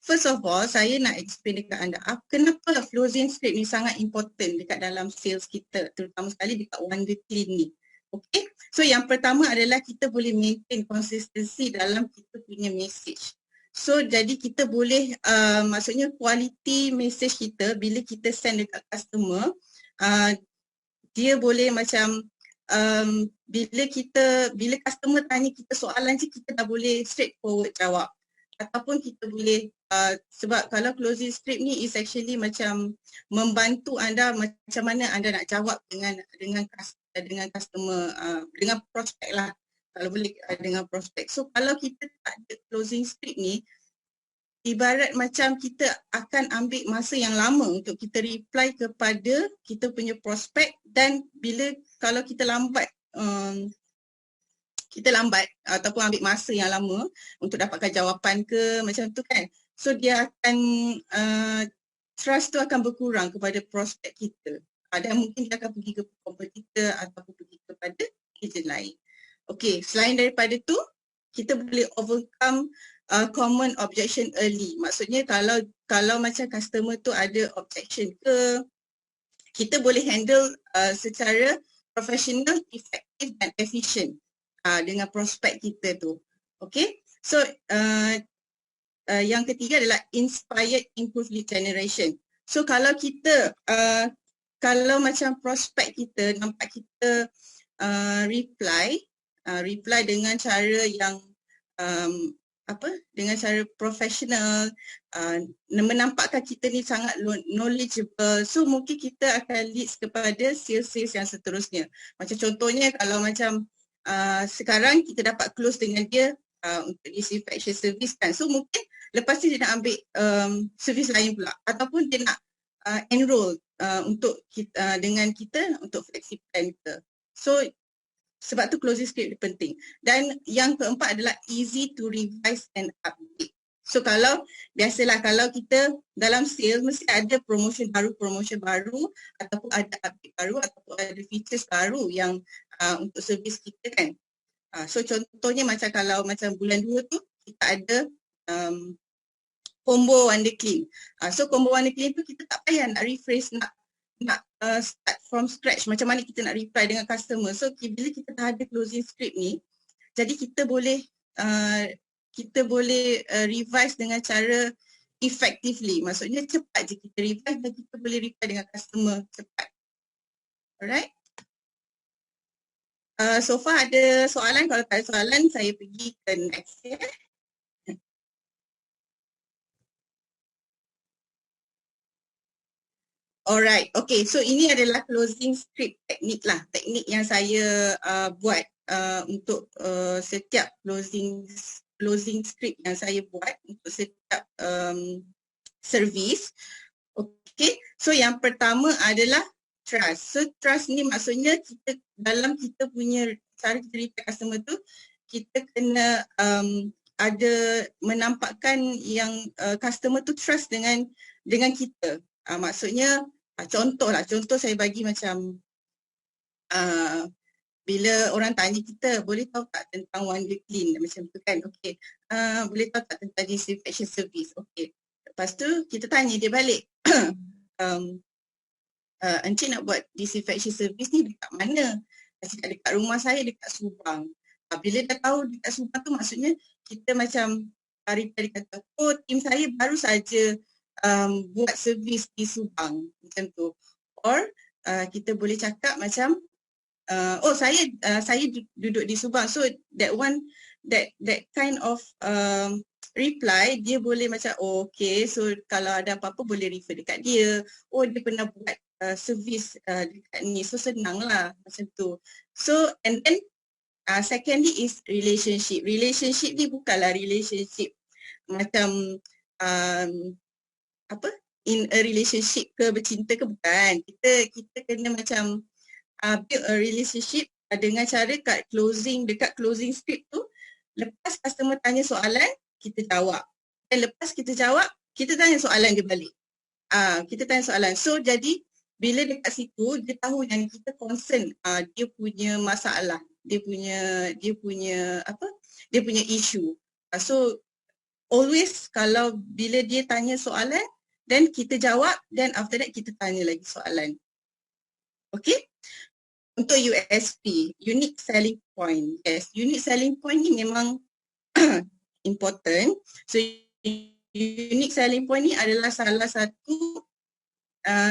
first of all, saya nak explain dekat anda kenapa closing script ni sangat important dekat dalam sales kita, terutama sekali dekat Wonder Clean ni. Okay, so yang pertama adalah kita boleh maintain consistency dalam kita punya message. So jadi kita boleh, maksudnya quality message kita bila kita send dekat customer, dia boleh macam bila customer tanya kita soalan je, kita dah boleh straightforward jawab. Ataupun kita boleh, sebab kalau closing script ni is actually macam membantu anda macam mana anda nak jawab dengan customer, dengan prospek lah, kalau boleh dengan prospek. So kalau kita tak ada closing script ni, ibarat macam kita akan ambil masa yang lama untuk kita reply kepada kita punya prospek, dan kalau kita lambat ataupun ambil masa yang lama untuk dapatkan jawapan ke macam tu kan. So dia akan trust tu akan berkurang kepada prospek kita. Dan mungkin dia akan pergi ke kompetitor ataupun pergi kepada ejen lain. Okay, selain daripada tu, kita boleh overcome common objection early. Maksudnya kalau macam customer tu ada objection ke, kita boleh handle secara professional, effective dan efficient dengan prospek kita tu. Okay, so yang ketiga adalah inspired improved lead generation. So kalau kita, kalau macam prospek kita nampak kita reply dengan cara yang dengan cara profesional, menampakkan kita ni sangat knowledgeable, so mungkin kita akan leads kepada sales yang seterusnya. Macam contohnya kalau macam sekarang kita dapat close dengan dia untuk disinfection service kan, so mungkin lepas tu dia nak ambil servis lain pula, ataupun dia nak enroll untuk dengan kita untuk flexi plan kita. So sebab tu closing script penting. Dan yang keempat adalah easy to revise and update. So biasalah kalau kita dalam sales mesti ada promotion baru ataupun ada update baru ataupun ada features baru yang untuk servis kita kan. So contohnya macam kalau macam bulan 2 tu kita ada combo Wonder Clean. So combo Wonder Clean tu kita tak payah nak rephrase, nak start from scratch macam mana kita nak reply dengan customer. So bila kita dah ada closing script ni, jadi kita boleh revise dengan cara effectively. Maksudnya cepat je kita revise dan kita boleh reply dengan customer cepat. Alright. So far ada soalan? Kalau tak ada soalan, saya pergi ke next ya. Alright, okay. So ini adalah closing script teknik lah. Teknik yang saya buat untuk setiap closing script yang saya buat untuk setiap service. Okay, so yang pertama adalah trust. So trust ni maksudnya dalam kita punya cara kita reply customer tu, kita kena ada menampakkan yang customer tu trust dengan kita. Maksudnya contoh saya bagi macam bila orang tanya kita, boleh tahu tak tentang Wonder Clean macam tu kan. Okey, boleh tahu tak tentang disinfection service. Okey, lepas tu kita tanya dia balik, Encik nak buat disinfection service ni dekat mana? Dekat rumah saya, dekat Subang. Bila dah tahu dekat Subang tu, maksudnya kita macam reply kata, oh tim saya baru saja buat servis di Subang macam tu. Or kita boleh cakap macam oh saya duduk di Subang. So that kind of reply, dia boleh macam oh, okay, so kalau ada apa-apa boleh refer dekat dia. Oh dia pernah buat servis dekat ni, so senang lah macam tu. So and then secondly is relationship. Relationship ni bukanlah relationship macam in a relationship ke bercinta ke, bukan. Kita kena macam build a relationship dengan cara dekat closing script tu, lepas customer tanya soalan, kita jawab. Dan lepas kita jawab, kita tanya soalan dia balik. Kita tanya soalan. So jadi bila dekat situ dia tahu yang kita concern dia punya masalah, dia punya isu. So always kalau bila dia tanya soalan, then kita jawab, then after that kita tanya lagi soalan. Okay? Untuk USP, unique selling point. Yes, unique selling point ni memang important. So unique selling point ni adalah salah satu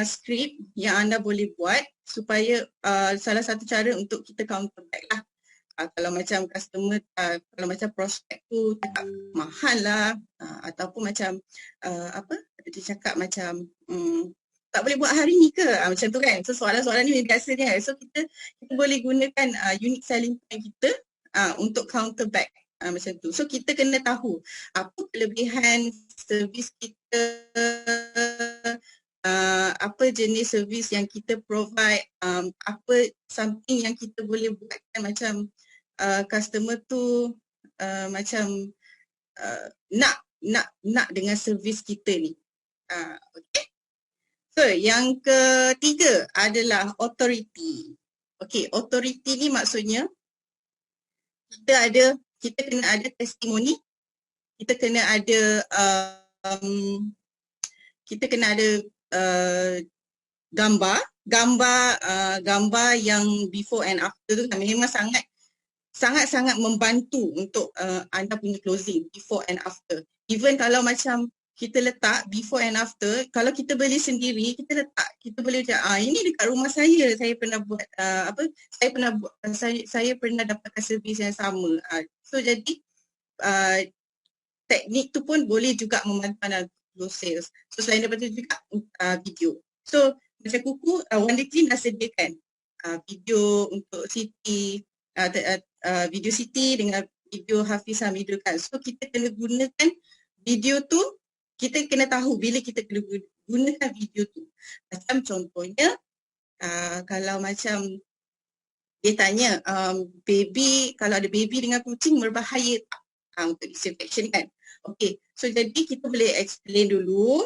script yang anda boleh buat supaya salah satu cara untuk kita counter back lah. Kalau macam customer, kalau macam prospek tu cakap mahal lah, ataupun macam apa dia cakap macam tak boleh buat hari ni ke, macam tu kan. So soalan-soalan ni biasanya, so kita boleh gunakan unique selling point kita untuk counter back macam tu. So kita kena tahu apa kelebihan servis kita, apa jenis servis yang kita provide, apa something yang kita boleh buatkan macam customer tu macam nak dengan servis kita ni. Okay. So yang ketiga adalah authority. Okay, authority ni maksudnya kita kena ada testimoni, kita kena ada gambar yang before and after tu memang sangat membantu untuk anda punya closing before and after. Even kalau macam kita letak before and after, kalau kita beli sendiri, kita letak, kita boleh cakap ini dekat rumah saya pernah buat saya pernah dapatkan servis yang sama. So jadi teknik tu pun boleh juga membantu anda close sales. So selain daripada juga video. So macam Kuku, Wonder Clean dah sediakan video untuk Siti, video Siti dengan video Hafiz Hamidul kan. So kita kena gunakan video tu, kita kena tahu bila kita kena gunakan video tu. Macam contohnya, kalau macam dia tanya, baby, kalau ada baby dengan kucing berbahaya tak untuk disinfection kan. Okay, so jadi kita boleh explain dulu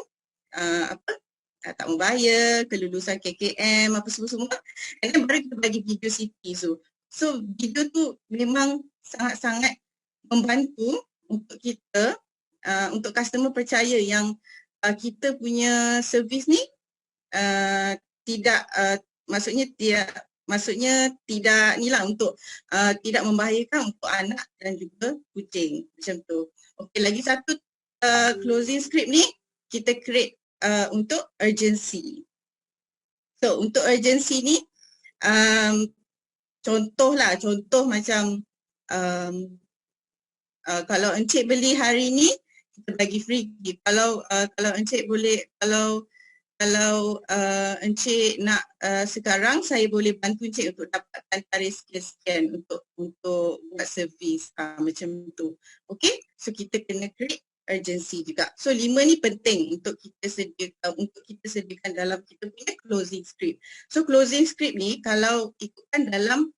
tak membahaya, kelulusan KKM, apa semua-semua. And then baru kita bagi video Siti. So video tu memang sangat-sangat membantu untuk kita, untuk customer percaya yang kita punya servis ni maksudnya tidak nilah untuk tidak membahayakan untuk anak dan juga kucing, macam tu. Okey, lagi satu closing script ni kita create untuk urgency. So untuk urgency ni contoh macam kalau encik beli hari ni kita bagi free gift. Kalau encik boleh, kalau encik nak sekarang, saya boleh bantu encik untuk dapatkan tarikh sekian untuk buat servis, macam tu. Okay, so kita kena create urgency juga. So 5 ni penting untuk kita sediakan dalam kita punya closing script. So closing script ni kalau ikutkan dalam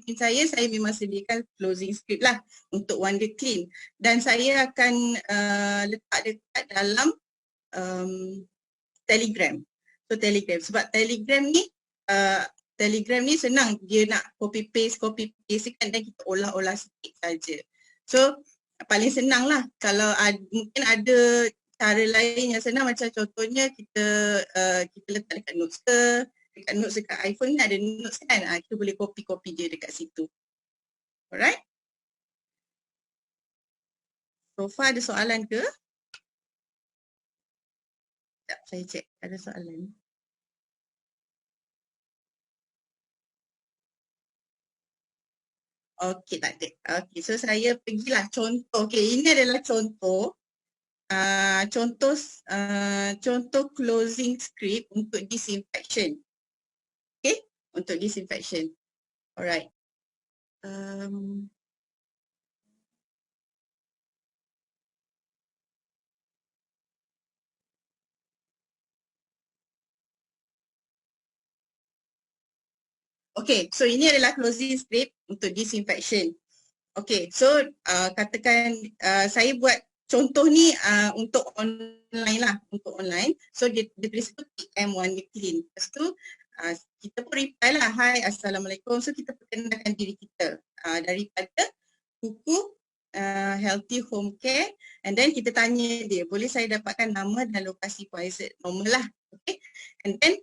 tim saya memang sediakan closing script lah untuk Wonder Clean, dan saya akan letak dekat dalam Telegram. So Telegram, sebab Telegram ni senang, dia nak copy paste kan, dan kita olah sikit saja. So paling senang lah. Kalau mungkin ada cara lain yang senang, macam contohnya kita letak dekat notes ke, dekat iPhone ni ada notes kan, kita boleh copy dia dekat situ. Alright. So far ada soalan ke? Sekejap, saya cek ada soalan. Okey, tak ada. Okey, so saya pergilah contoh. Okey, ini adalah contoh. Contoh closing script untuk disinfection. Okay, untuk disinfection. Alright. Okay, so ini adalah closing script untuk disinfection. Okay, so katakan saya buat contoh ni untuk online lah, untuk online. So dia tulis tu PM Wonder Clean. Lepas tu kita pun reply lah, hai, assalamualaikum. So kita perkenalkan diri kita daripada Kuku healthy home care, and then kita tanya dia, boleh saya dapatkan nama dan lokasi private normal lah. Okay, and then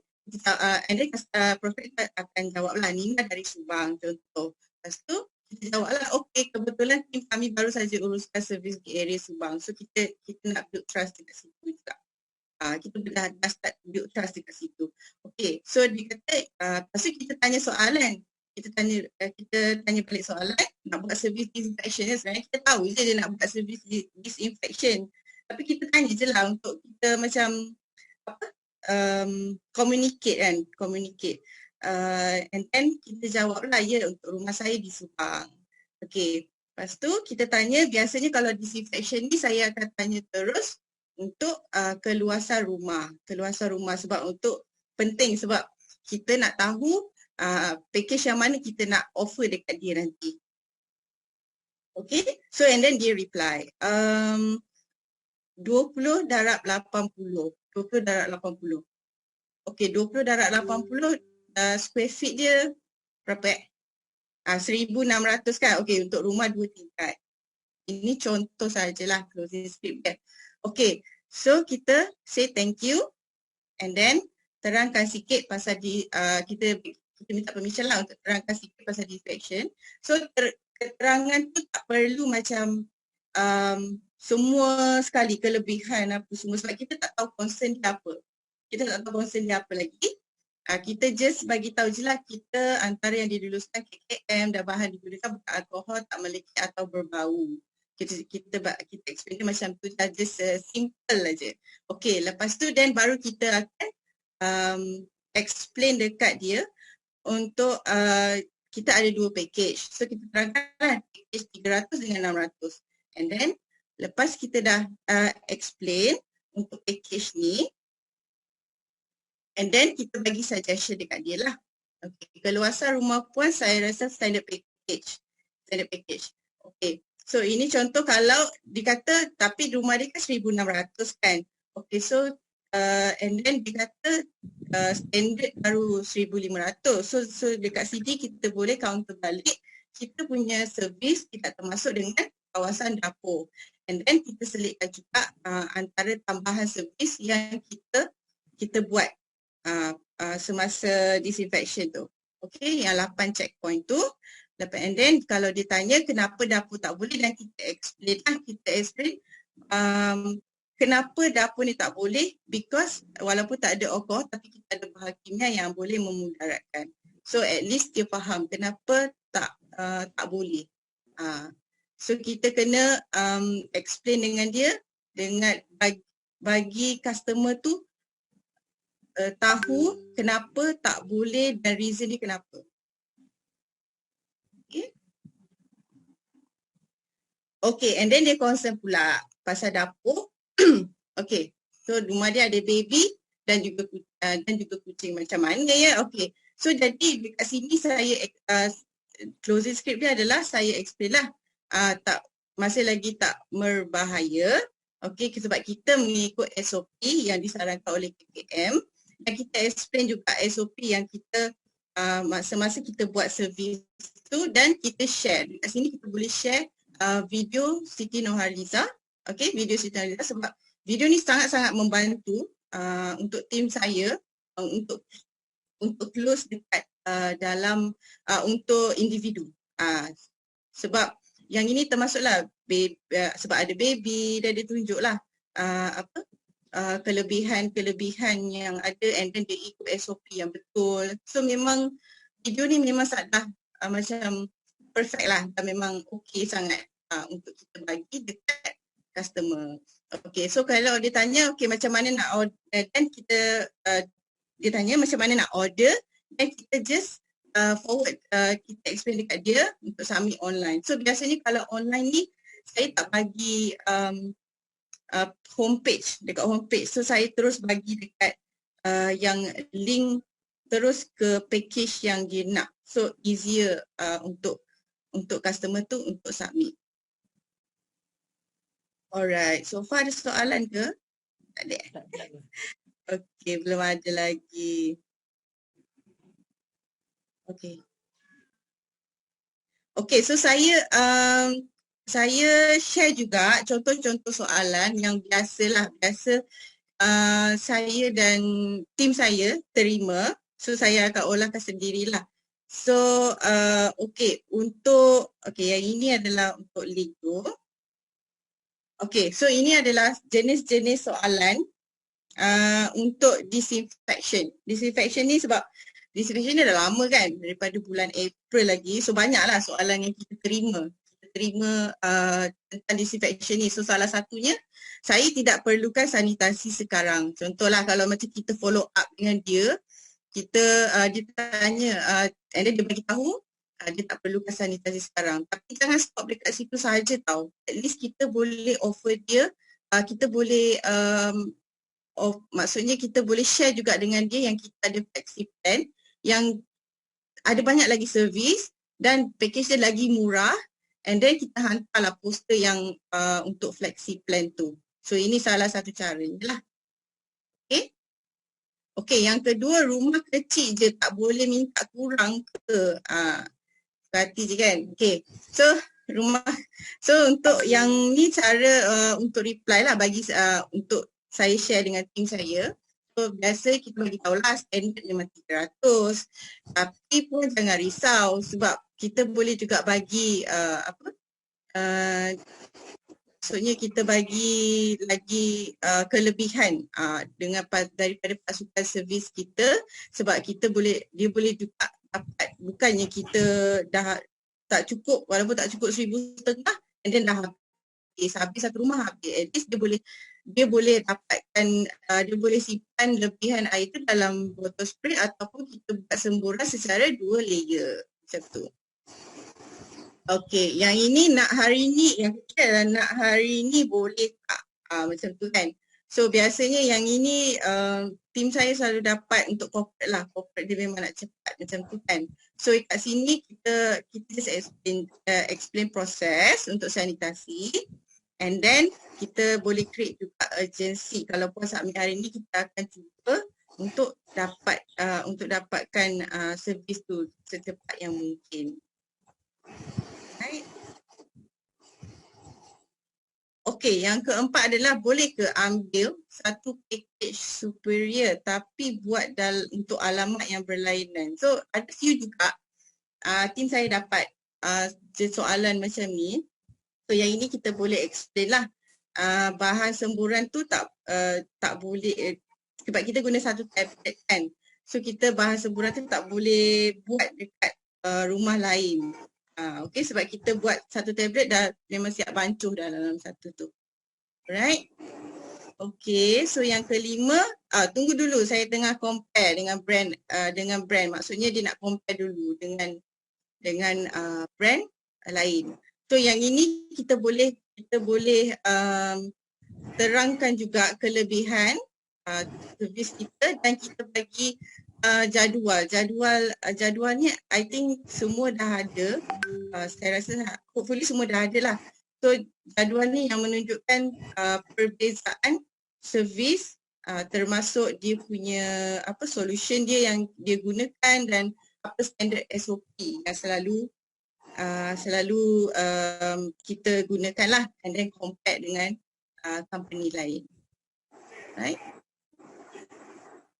Prophet akan jawab lah, Nina dari Subang contoh. Lepas tu kita jawab lah, okay, kebetulan tim kami baru saja uruskan servis di area Subang, so kita nak build trust dekat situ juga. Kita dah start build trust dekat situ. Okay, so dia kata, lepas tu kita tanya soalan. Kita tanya balik soalan, nak buat servis disinfection. Sebenarnya kita tahu je dia nak buat servis disinfection. Tapi kita tanya je lah untuk kita macam communicate kan, communicate. And then kita jawab lah, ya, untuk rumah saya di Subang. Okay, lepas tu kita tanya, biasanya kalau disinfection ni saya akan tanya terus untuk keluasan rumah. Keluasan rumah sebab untuk penting, sebab kita nak tahu package yang mana kita nak offer dekat dia nanti. Okay, so and then dia reply 20 darab 80. 20 darab 80. Okay, 20 darab 80 square feet dia berapa 1,600 kan. Okay, untuk rumah 2 tingkat. Ini contoh sajalah closing script dia. Okay, so kita say thank you and then terangkan sikit pasal kita minta permission lah untuk terangkan sikit pasal disinfection. So keterangan tu tak perlu macam semua sekali kelebihan apa semua, sebab kita tak tahu concern dia apa. Kita tak tahu concern dia apa lagi. Kita just bagi tahu je lah, kita antara yang diluluskan KKM dan bahan digunakan bukan alkohol, tak melekit atau berbau. Kita explain dia macam tu, just simple aja. Okay, lepas tu then baru kita akan explain dekat dia untuk kita ada 2 package. So kita terangkan lah package 300 dengan 600. And then lepas kita dah explain untuk package ni, and then kita bagi suggestion dekat dia lah. Okay, keluasan rumah puan saya rasa standard package. Standard package. Okay, so ini contoh kalau dikata tapi rumah dia kan 1,600 kan. Okay, so and then dia kata standard baru 1,500. So dekat sini kita boleh counter balik kita punya servis tidak termasuk dengan kawasan dapur. And then kita selitkan juga antara tambahan servis yang kita buat semasa disinfection tu. Okay, yang 8 checkpoint tu. And then kalau dia tanya kenapa dapur tak boleh, dan kita explain lah, kenapa dapur ni tak boleh, because walaupun tak ada alkohol tapi kita ada bahan kimia yang boleh memudaratkan. So at least dia faham kenapa tak boleh. So kita kena explain dengan dia, dengan bagi customer tu tahu kenapa tak boleh dan reason dia kenapa. Okay. Okay, and then dia concern pula pasal dapur. Okay, so rumah dia ada baby dan juga kucing, macam mana ya? Okay, so jadi dekat sini saya closing script dia adalah saya explain lah masih lagi tak berbahaya. Okay, sebab kita mengikut SOP yang disarankan oleh KKM. Dan kita explain juga SOP yang kita masa-masa kita buat servis tu, dan kita share. Dekat sini kita boleh share video Siti Nurhaliza. Okay, video Siti Nurhaliza, sebab video ni sangat-sangat membantu untuk tim saya untuk close dekat dalam untuk individu. Sebab yang ini termasuklah sebab ada baby dan dia tunjuklah kelebihan yang ada, and then dia ikut SOP yang betul. So memang video ni memang dah macam perfect lah, dan memang okey sangat untuk kita bagi dekat customer. Okay, so kalau dia tanya okay macam mana nak order, dan kita dia tanya macam mana nak order, dan kita just forward, kita explain dekat dia untuk submit online. So biasanya kalau online ni saya tak bagi homepage, dekat homepage. So saya terus bagi dekat yang link terus ke package yang dia nak. So easier untuk customer tu untuk submit. Alright, so far ada soalan ke? Tak ada. Okay, belum ada lagi. Okay. Okay, so saya saya share juga contoh-contoh soalan yang biasa saya dan tim saya terima. So saya akan olahkan sendirilah. So yang ini adalah untuk Lego. So ini adalah jenis-jenis soalan untuk disinfection. Disinfection ni sebab disinfection ni dah lama kan, daripada bulan April lagi. So banyaklah soalan yang kita terima. Kita terima tentang disinfection ni. So salah satunya, saya tidak perlukan sanitasi sekarang. Contohlah kalau macam kita follow up dengan dia, dia tanya and then dia bagi tahu dia tak perlukan sanitasi sekarang. Tapi jangan stop dekat situ sahaja tau. At least kita boleh offer dia, kita boleh maksudnya kita boleh share juga dengan dia yang kita ada flexi plan yang ada banyak lagi servis dan package dia lagi murah, and then kita hantarlah poster yang untuk flexi plan tu. So ini salah satu caranya lah. Okay, yang kedua, rumah kecil je tak boleh minta kurang ke? Berarti je kan? Okay, so untuk yang ni cara untuk reply lah bagi untuk saya share dengan tim saya. So biasa kita bagi tahulah standard memang 300, tapi pun jangan risau sebab kita boleh juga bagi maksudnya kita bagi lagi kelebihan daripada pasukan servis kita, sebab dia boleh juga dapat, bukannya kita dah tak cukup, walaupun tak cukup 1,500 and then dah habis satu rumah habis. At least dia boleh dapatkan, dia boleh simpan lebihan air tu dalam botol spray ataupun kita buat semburan secara 2 layer macam tu. Okay, yang ini nak hari ni, yang ketiga nak hari ni boleh tak? Macam tu kan. So biasanya yang ini tim saya selalu dapat untuk corporate lah. Corporate dia memang nak cepat macam tu kan. So kat sini kita just explain proses untuk sanitasi, and then kita boleh create juga urgency. Kalau puan submit hari ni, kita akan cuba untuk dapatkan servis tu secepat yang mungkin. Right. Okey, yang keempat adalah boleh ke ambil satu package superior tapi buat untuk alamat yang berlainan. So ada few juga tim saya dapat soalan macam ni. So yang ini kita boleh explain lah. Bahan semburan tu tak boleh, sebab kita guna satu tablet kan. So kita bahan semburan tu tak boleh buat dekat rumah lain. Okay, sebab kita buat satu tablet dah memang siap bancuh dah dalam satu tu. Alright. Okay, so yang kelima, tunggu dulu, saya tengah compare dengan brand. Maksudnya dia nak compare dulu dengan brand lain. So yang ini kita boleh terangkan juga kelebihan servis kita, dan kita bagi jadualnya I think semua dah ada. Saya rasa hopefully semua dah ada lah. So jadual ni yang menunjukkan perbezaan servis termasuk dia punya solution dia yang dia gunakan dan apa standard SOP yang selalu kita gunakan lah, and then compare dengan company lain. Right?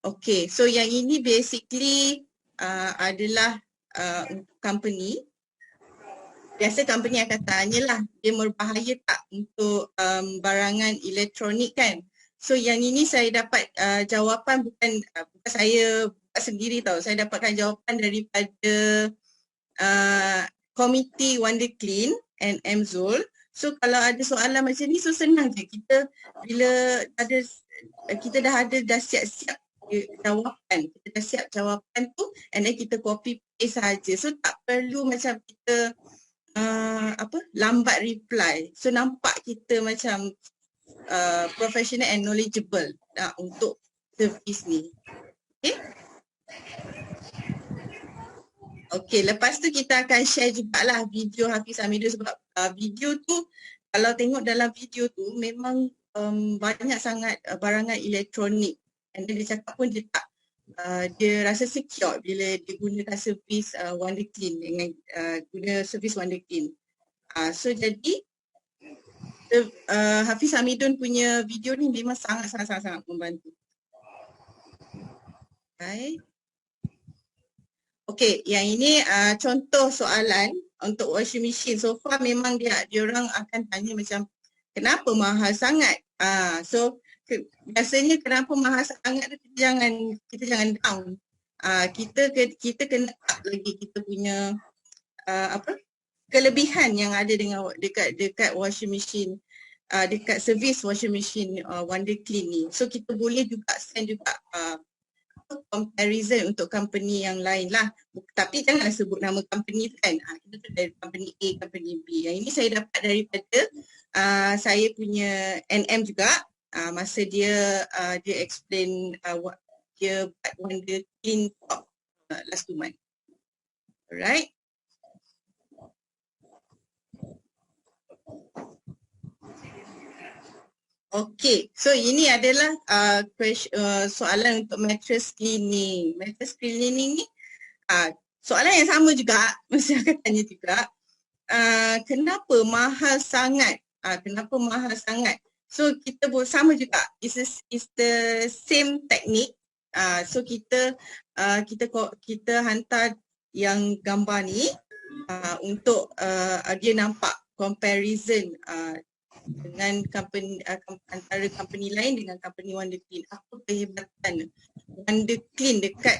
Okay, so yang ini basically adalah company. Biasa company akan tanyalah, dia berbahaya tak untuk barangan elektronik kan. So yang ini saya dapat jawapan bukan saya buat sendiri tau. Saya dapatkan jawapan daripada komiti Wonder Clean and MZOL. So kalau ada soalan macam ni, so senang je. Kita dah siap-siap jawapan. Kita dah siap jawapan tu, and then kita copy paste saja. So tak perlu macam kita lambat reply. So nampak kita macam professional and knowledgeable untuk servis ni. Okay? Okay, lepas tu kita akan share jugalah video Hafiz Hamidu, sebab video tu, kalau tengok dalam video tu memang banyak sangat barangan elektronik, and then dia cakap pun dia rasa secure bila dia gunakan servis Wonder Clean dengan guna servis Wonder Clean. So jadi Hafiz Hamidun punya video ni memang sangat membantu. Okay. Okey, yang ini contoh soalan untuk washing machine. So far memang dia orang akan tanya macam kenapa mahal sangat? Biasanya kenapa mahal sangat tu kita jangan down. Kita kena up lagi kita punya kelebihan yang ada dengan dekat washing machine, dekat servis washing machine Wonder Clean ni. So kita boleh juga send juga comparison untuk company yang lain lah. Tapi jangan sebut nama company tu kan. Kita tu dari company A, company B. Yang ini saya dapat daripada saya punya NM juga. Masa dia explain dia buat Wonder Clean Top last 2 month. Alright. Okay, so ini adalah soalan untuk mattress cleaning. Mattress cleaning ni soalan yang sama juga, mesti akan tanya juga. Kenapa mahal sangat? Kenapa mahal sangat? So kita sama juga. It's the same technique. So kita hantar yang gambar ni untuk dia nampak comparison dengan company antara company lain dengan company Wonder Clean. Apa kehebatan Wonder Clean dekat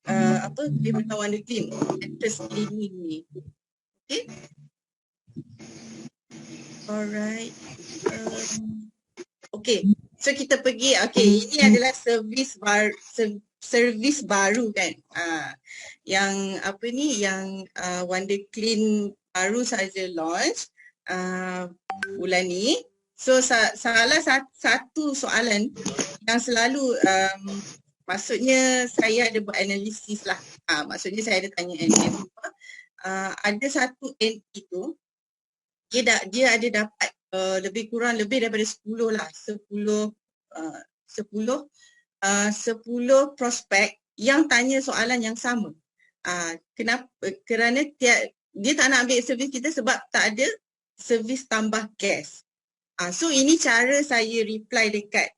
kehebatan Wonder Clean mattress cleaning ni. Okay. Alright. Okay. So kita pergi. Okay, ini adalah servis baru kan. Yang apa ni? Yang Wonder Clean baru saja launch bulan ni. So salah satu soalan yang selalu maksudnya saya ada buat analisis lah. Maksudnya saya ada tanya NM. Ada satu NT tu dia ada dapat lebih daripada 10 lah. 10 prospek yang tanya soalan yang sama. Kenapa? Kerana dia tak nak ambil servis kita sebab tak ada servis tambah gas. So ini cara saya reply dekat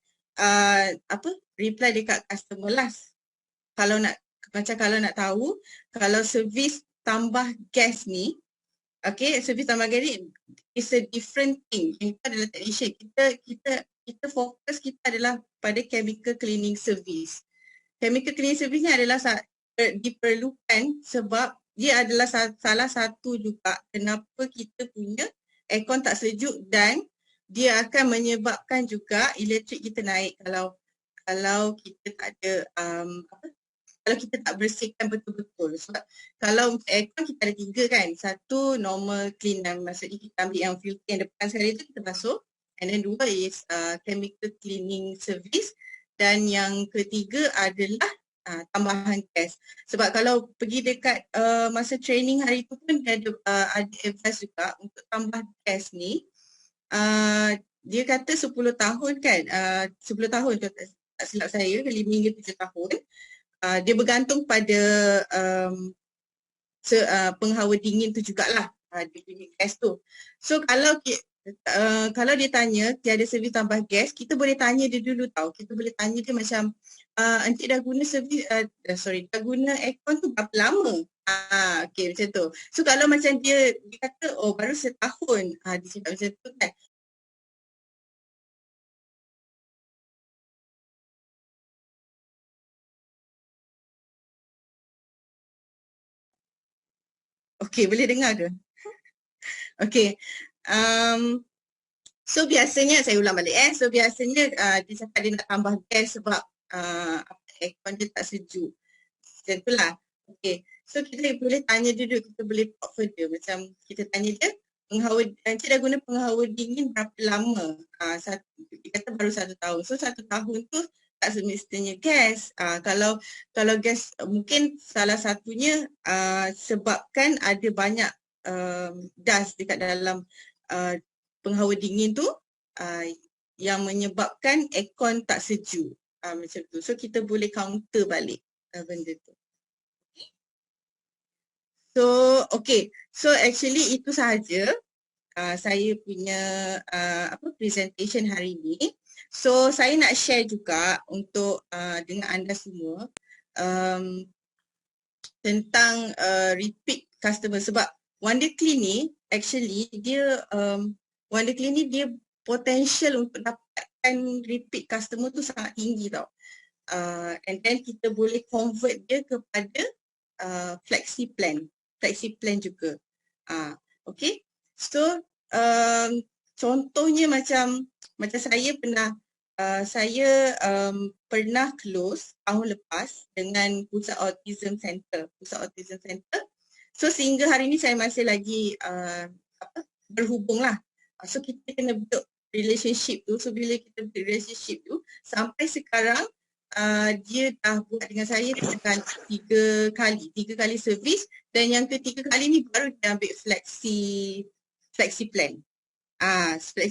reply dekat customer last. Kalau nak tahu, kalau servis tambah gas ni, okay, servis tambah gas ni is a different thing. Itu adalah technician. Kita fokus kita adalah pada chemical cleaning service. Chemical cleaning service ni adalah diperlukan sebab dia adalah salah satu juga kenapa kita punya aircon tak sejuk dan dia akan menyebabkan juga elektrik kita naik kalau kita tak ada kalau kita tak bersihkan betul-betul. Sebab kalau aircon kita ada 3 kan. Satu normal clean, maksudnya kita ambil yang filter yang depan sekali tu kita basuh. And then 2 is chemical cleaning service. Dan yang ketiga adalah tambahan gas. Sebab kalau pergi dekat masa training hari tu pun ada advice juga untuk tambah gas ni. Dia kata 10 tahun kan. 10 tahun tak silap saya, 5 hingga 7 tahun. Dia bergantung pada penghawa dingin tu jugalah dia punya gas tu. So kalau dia tanya tiada servis tambah gas, kita boleh tanya dia dulu tau. Kita boleh tanya dia macam encik dah guna servis dah guna aircon tu berapa lama? Okay macam tu. So kalau macam dia kata oh baru setahun, dia cakap macam tu kan. Okay, boleh dengar ke? Okay. So biasanya, saya ulang balik So biasanya dia cakap dia nak tambah gas sebab aircon dia tak sejuk. Macam itulah. Okay. So kita boleh tanya dia dulu, kita boleh talk further. Macam kita tanya dia, encik dah guna penghawa dingin berapa lama? Dia kata baru 1 tahun. So 1 tahun tu tak semestinya gas. Kalau gas mungkin salah satunya sebabkan ada banyak dust dekat dalam penghawa dingin tu yang menyebabkan aircon tak sejuk. Macam tu. So kita boleh counter balik benda tu. So okay. So actually itu sahaja saya punya presentation hari ini. So saya nak share juga untuk dengan anda semua tentang repeat customer, sebab WonderClean ni actually dia WonderClean ni dia potential untuk dapatkan repeat customer tu sangat tinggi tau. And then kita boleh convert dia kepada flexi plan juga. Okay, so contohnya macam saya pernah close tahun lepas dengan Pusat Autism Center. So sehingga hari ni saya masih lagi berhubung lah. So kita kena build relationship tu. So bila kita build relationship tu, sampai sekarang dia dah buat dengan saya tiga kali servis, dan yang ketiga kali ni baru dia ambil flexi plan.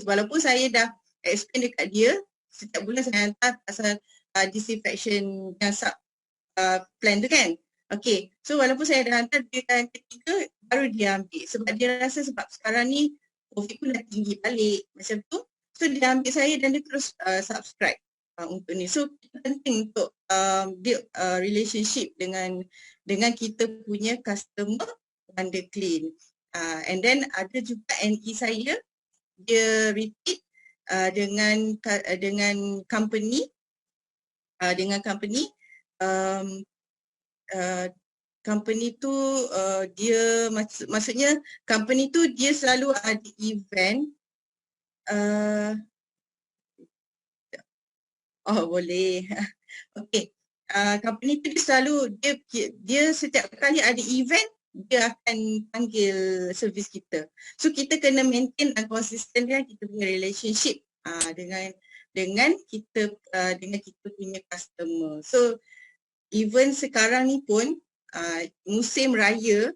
Walaupun saya dah explain dekat dia, setiap bulan saya hantar pasal disinfection yang sub plan tu kan. Okay, so walaupun saya dah hantar, dia yang ketiga baru dia ambil. Sebab dia rasa sebab sekarang ni COVID pun dah tinggi balik macam tu. So dia ambil saya dan dia terus subscribe untuk ni. So penting untuk build relationship dengan kita punya customer WonderClean. And then ada juga NE saya, dia repeat dengan company company tu dia maksudnya company tu dia selalu ada event boleh. Okay, company tu dia selalu dia setiap kali ada event dia akan panggil servis kita. So kita kena maintain dan konsisten kan kita punya relationship dengan kita punya customer. So even sekarang ni pun musim raya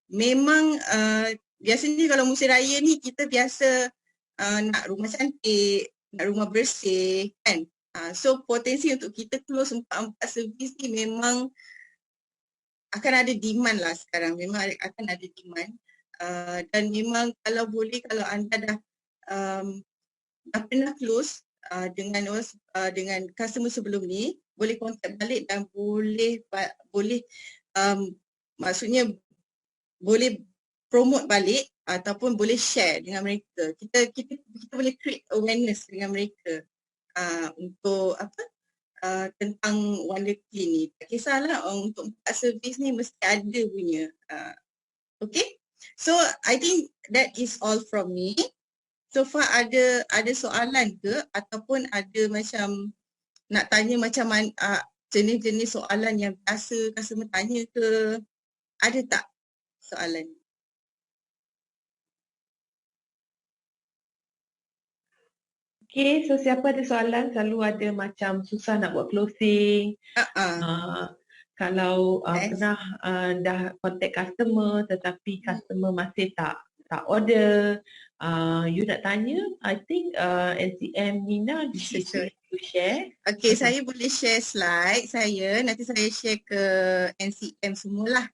memang biasanya kalau musim raya ni kita biasa nak rumah cantik, nak rumah bersih kan. So potensi untuk kita close 4 servis ni memang akan ada demand lah sekarang. Memang akan ada demand. Dan memang kalau boleh, kalau anda dah pernah close dengan customer sebelum ni, boleh contact balik dan boleh maksudnya boleh promote balik ataupun boleh share dengan mereka. Kita boleh create awareness dengan mereka untuk tentang WonderClean ni. Tak kisahlah untuk 4 servis ni mesti ada punya. Okay, so I think that is all from me. So far ada soalan ke ataupun ada macam nak tanya macam jenis-jenis soalan yang biasa customer tanya ke? Ada tak soalan? Okay, so siapa ada soalan selalu ada macam susah nak buat closing. Kalau pernah dah contact customer tetapi customer masih tak order, you nak tanya, I think NCM Nina bisa share. Okay, saya boleh share slide saya. Nanti saya share ke NCM semualah.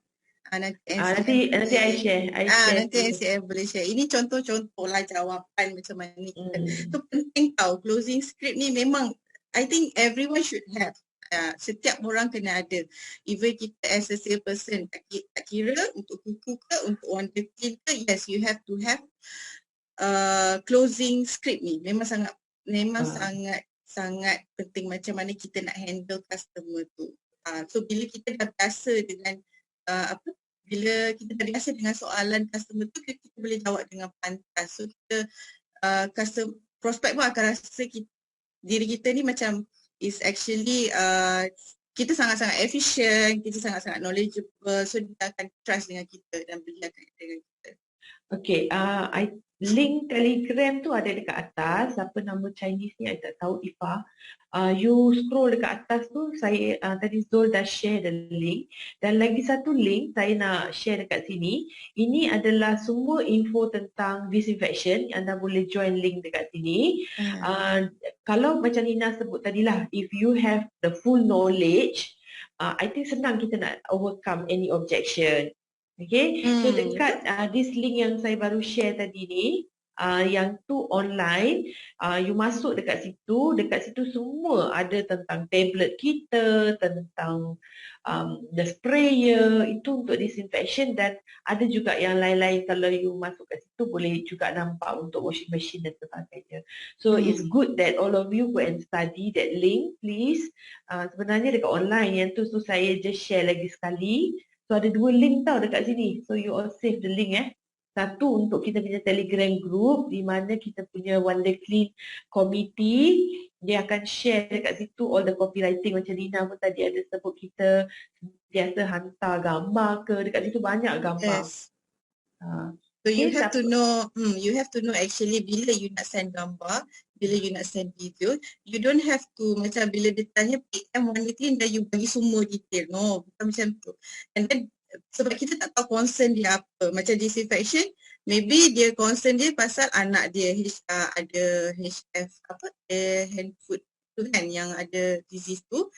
Nanti I share. Nanti NCM boleh share. Ini contoh-contoh lah jawapan macam mana kita. Tu penting tau. Closing script ni memang I think everyone should have. Setiap orang kena ada. Even kita as a sales person, tak kira untuk kuku ke, untuk WonderClean ke, yes, you have to have closing script ni. Memang sangat penting macam mana kita nak handle customer tu. So bila kita dah biasa dengan bila kita dah biasa dengan soalan customer tu, kita boleh jawab dengan pantas. So kita prospek pun akan rasa diri kita ni macam is actually kita sangat-sangat efficient, kita sangat-sangat knowledgeable, so dia akan trust dengan kita dan beli dengan kita. Okay, link Telegram tu ada dekat atas. Siapa nama Chinese ni I tak tahu, Ifa. You scroll dekat atas tu, saya tadi Zul dah share the link. Dan lagi satu link saya nak share dekat sini. Ini adalah semua info tentang disinfection. Anda boleh join link dekat sini. Kalau macam Nina sebut tadilah, if you have the full knowledge, I think senang kita nak overcome any objection. Okay, so Betul. dekat this link yang saya baru share tadi ni, yang tu online, you masuk dekat situ semua ada tentang tablet kita, tentang the sprayer, itu untuk disinfection, dan ada juga yang lain-lain. Kalau you masuk kat situ boleh juga nampak untuk washing machine dan sebagainya. So it's good that all of you go and study that link, please. Sebenarnya dekat online yang tu saya just share lagi sekali. So ada 2 link tau dekat sini. So you all save the link Satu untuk kita punya Telegram group di mana kita punya One Day Clean committee. Dia akan share dekat situ all the copywriting macam Lina pun tadi ada sebut kita biasa hantar gambar ke. Dekat situ banyak gambar. Yes. Uh, So you have to know, actually bila you nak send gambar, bila you nak send video, you don't have to macam bila dia tanya PM One Day Clean dan you bagi semua detail. No, bukan macam tu. And then sebab kita tak tahu concern dia apa. Macam disinfection, maybe dia concern dia pasal anak dia ada HF hand foot tu kan yang ada disease tu.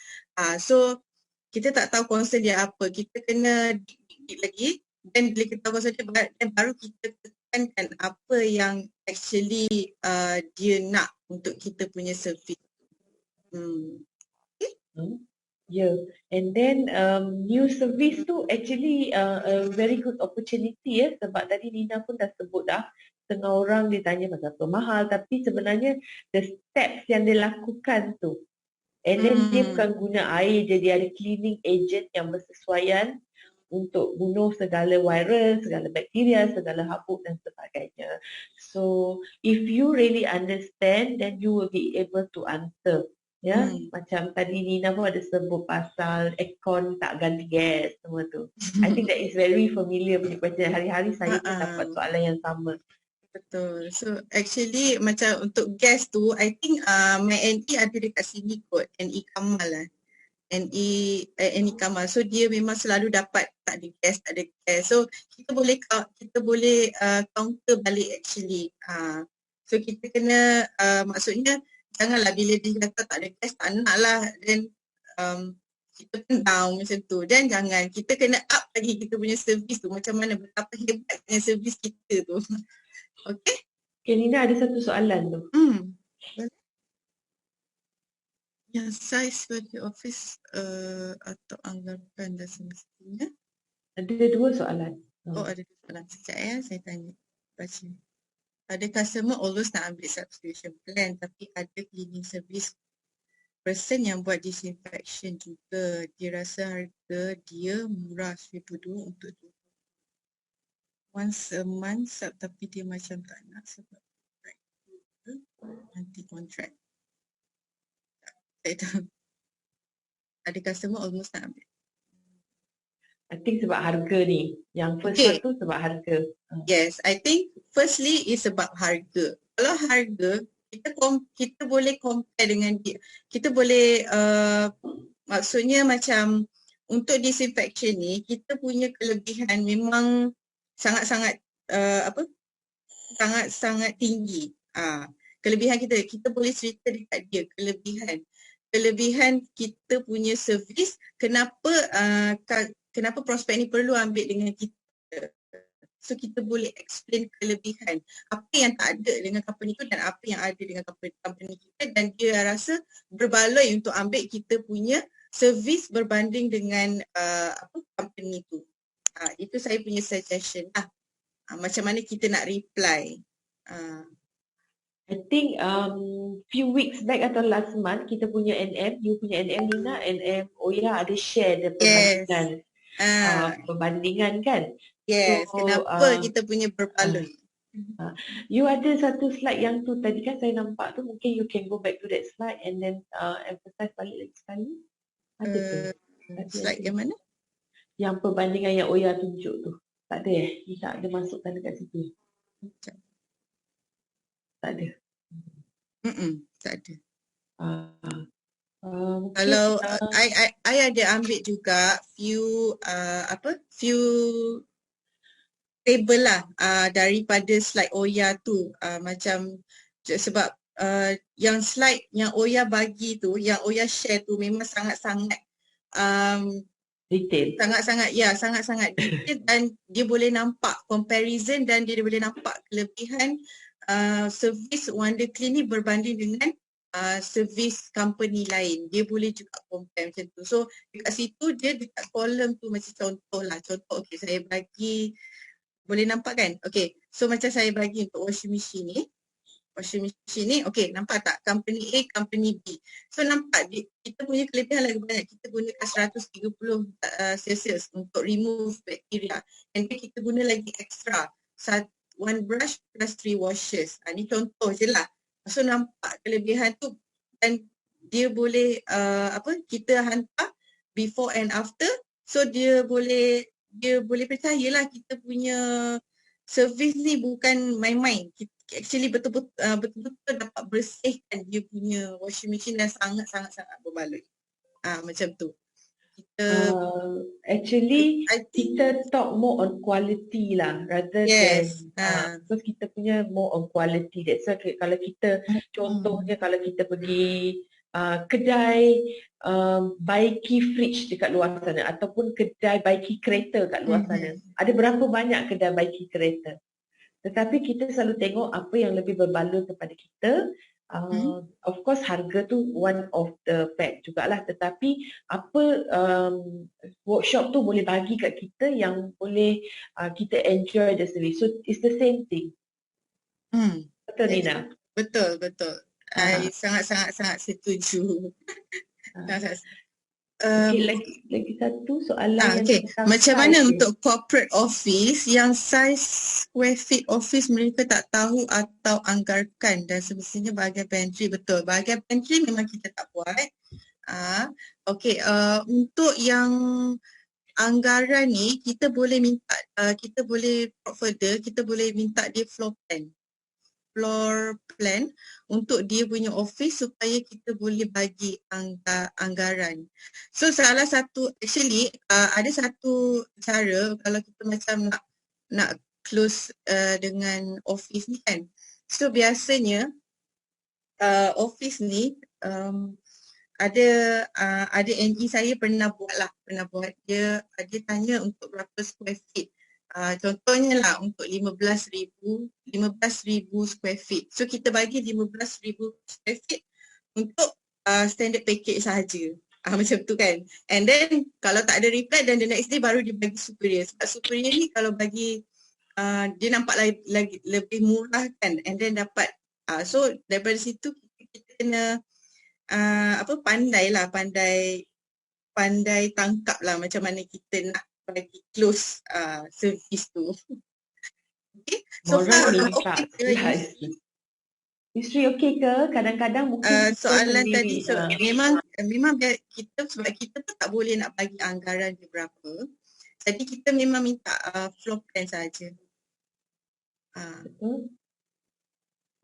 So kita tak tahu concern dia apa. Kita kena dikit lagi. Dan bila kita tahu concern dia, dan baru kita tekankan apa yang actually dia nak untuk kita punya service. Yeah, and then new service tu actually a very good opportunity sebab tadi Nina pun dah sebut dah, setengah orang dia tanya pasal apa mahal, tapi sebenarnya the steps yang dia lakukan tu, and then dia bukan guna air je, dia ada cleaning agent yang bersesuaian untuk bunuh segala virus, segala bakteria, segala habuk dan sebagainya. So if you really understand, then you will be able to answer. Ya, macam tadi Nina pun ada sebut pasal aircon tak ganti gas semua tu. I think that is very familiar punya question. Hari-hari saya pun dapat soalan yang sama. Betul. So actually macam untuk gas tu, I think my NE ada dekat sini kot, NE Kamal lah. NE Kamal. So dia memang selalu dapat tak ada gas. So kita boleh counter balik actually. So kita kena maksudnya janganlah bila dia kata tak ada gas tak nak lah, then kita pun down macam tu. Dan jangan, kita kena up lagi kita punya servis tu, macam mana betapa hebatnya servis kita tu. Okay. Okay, Nina ada satu soalan tu. Yang size bagi office atau anggaran dah semestinya. Ada 2 soalan. Oh, ada 2 soalan. Sekejap saya tanya. Baca. Ada customer always nak ambil subscription plan tapi ada cleaning service person yang buat disinfection juga. Dia rasa harga dia murah RM1,200 untuk 2 once a month tapi dia macam tak nak sebab nanti kontrak. Ada customer almost nak ambil. I think sebab harga ni. Yang first satu sebab harga. Yes, I think firstly is sebab harga. Kalau harga, kita boleh compare dengan dia. Kita boleh, maksudnya macam untuk disinfection ni, kita punya kelebihan memang sangat-sangat sangat-sangat tinggi. Kelebihan kita boleh cerita dekat dia, kelebihan kita punya servis, kenapa prospek ni perlu ambil dengan kita. So kita boleh explain kelebihan apa yang tak ada dengan company tu dan apa yang ada dengan company kita, dan dia rasa berbaloi untuk ambil kita punya servis berbanding dengan company tu. Itu saya punya suggestion lah. Macam mana kita nak reply. I think few weeks back atau last month kita punya NM, you punya NM Nina, NM Oya ada share the perbandingan. Perbandingan kan? Yes, so, kenapa kita punya berbaloi. You ada satu slide yang tu tadi kan saya nampak tu, mungkin you can go back to that slide and then emphasize balik lagi sekali. Ada ke? Slide yang mana? Yang perbandingan yang Oya tunjuk tu. Tak ada You tak ada masukkan dekat situ. Tak ada. Tak ada. Kalau I ada ambil juga few table lah daripada slide Oya tu, macam sebab yang slide yang Oya bagi tu, yang Oya share tu memang sangat-sangat Detail. Sangat-sangat detail dan dia boleh nampak comparison dan dia boleh nampak kelebihan servis Wonder Clean ni berbanding dengan servis company lain. Dia boleh juga compare macam tu. So dekat situ dia dekat kolom tu macam contoh lah. Contoh okey saya bagi, boleh nampak kan? Okey. So macam saya bagi untuk washing machine ni. Washing machine ni, okey, nampak tak? Company A, company B. So nampak kita punya kelebihan lagi banyak. Kita gunakan 130 Celsius untuk remove bacteria. And then kita guna lagi extra. One brush plus 3 washes. Ni contoh je lah. So nampak kelebihan tu dan dia boleh kita hantar before and after. So dia boleh percayalah kita punya servis ni bukan main-main. Actually betul-betul dapat bersihkan dia punya washing machine dan sangat-sangat berbaloi. Macam tu. Actually kita talk more on quality lah rather than because kita punya more on quality. That's why kalau kita contohnya kalau kita pergi kedai baiki fridge dekat luar sana ataupun kedai baiki kereta kat luar sana. Ada berapa banyak kedai baiki kereta? Tetapi kita selalu tengok apa yang lebih berbaloi kepada kita. Of course harga tu one of the fact jugalah, tetapi apa workshop tu boleh bagi kat kita yang boleh kita enjoy the service. So it's the same thing. Betul Nina? Betul. I sangat setuju. Okay, lagi satu soalan yang macam mana untuk corporate office yang size square feet office mereka tak tahu atau anggarkan dan semestinya bahagian pantry. Betul, bahagian pantry memang kita tak buat. Untuk yang anggaran ni kita boleh minta, kita boleh further, kita boleh minta dia floor plan untuk dia punya office supaya kita boleh bagi anggaran. So salah satu, actually ada satu cara kalau kita macam nak close dengan office ni kan. So biasanya office ni ada NE saya pernah buat dia tanya untuk berapa square feet. Contohnya lah untuk 15,000 square feet. So kita bagi 15,000 square feet untuk standard package sahaja. Macam tu kan. And then kalau tak ada reply dan the next day baru dia bagi superior. Sebab superior ni kalau bagi dia nampak lagi lebih murah kan. And then dapat so daripada situ kita kena pandai tangkap lah macam mana kita nak bagi close service tu. Okay. So far okay ke? Isteri okey ke? Kadang-kadang mungkin soalan tadi memang kita sebab kita pun tak boleh nak bagi anggaran dia berapa. Jadi kita memang minta floor plan saja. Betul.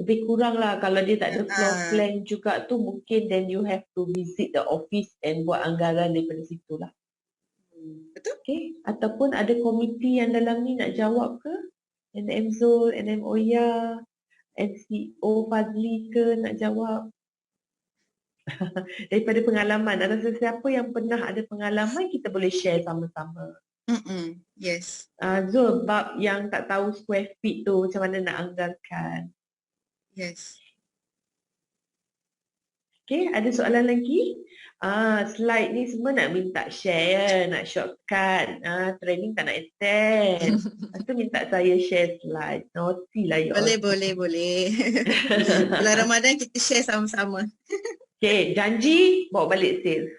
Lebih kurang lah kalau dia tak ada floor plan juga tu mungkin then you have to visit the office and buat anggaran daripada situ lah. Betul. Okay. Ataupun ada komiti yang dalam ni nak jawab ke? NM Zul, NM Oya, NCO Fazli ke nak jawab? Daripada pengalaman, ada sesiapa yang pernah ada pengalaman kita boleh share sama-sama. Yes. Zul, bab yang tak tahu square feet tu macam mana nak anggarkan? Yes. Okay, ada soalan lagi? Slide ni semua nak minta share, nak shortcut. Training tak nak attend. Lepas tu minta saya share slide. Naughty lah you all. Boleh. Bulan Ramadan kita share sama-sama. Okay, janji bawa balik sales.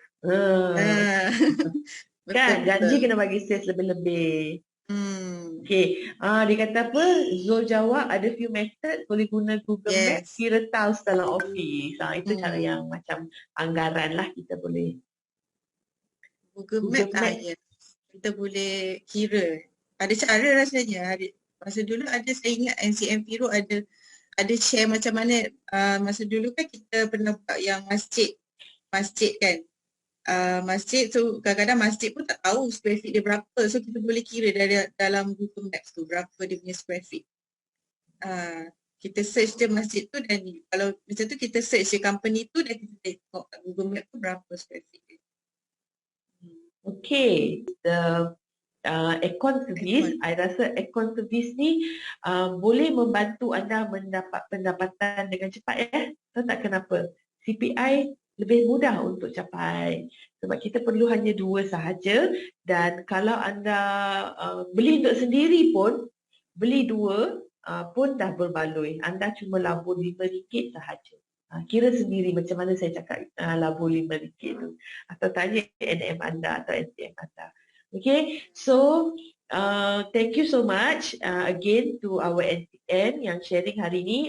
Kan, janji kena bagi sales lebih-lebih. Okay, dia kata apa? Zul jawab ada few method, boleh guna Google Maps, kira tiles dalam office. Itu cara yang macam anggaran lah kita boleh. Google Maps. Kita boleh kira. Ada cara rasanya. Masa dulu saya ingat NCM Piro ada share macam mana. Masa dulu kan kita pernah buat yang masjid kan. Masjid tu kadang-kadang masjid pun tak tahu square feet dia berapa, so kita boleh kira dari dalam Google Maps tu berapa dia punya square feet. Kita search je masjid tu dan kalau macam tu kita search je company tu dan kita tengok kat Google Maps tu berapa square feet dia. Okay, the aircon service, I rasa aircon service ni boleh membantu anda mendapat pendapatan dengan cepat ya. Tahu tak kenapa? CPI lebih mudah untuk capai sebab kita perlu hanya 2 sahaja, dan kalau anda beli untuk sendiri pun, beli 2 pun dah berbaloi. Anda cuma labur RM5 sahaja. Kira sendiri macam mana saya cakap labur RM5 tu, atau tanya NM anda atau NTM anda. Okay, so thank you so much again to our NTN yang sharing hari ini.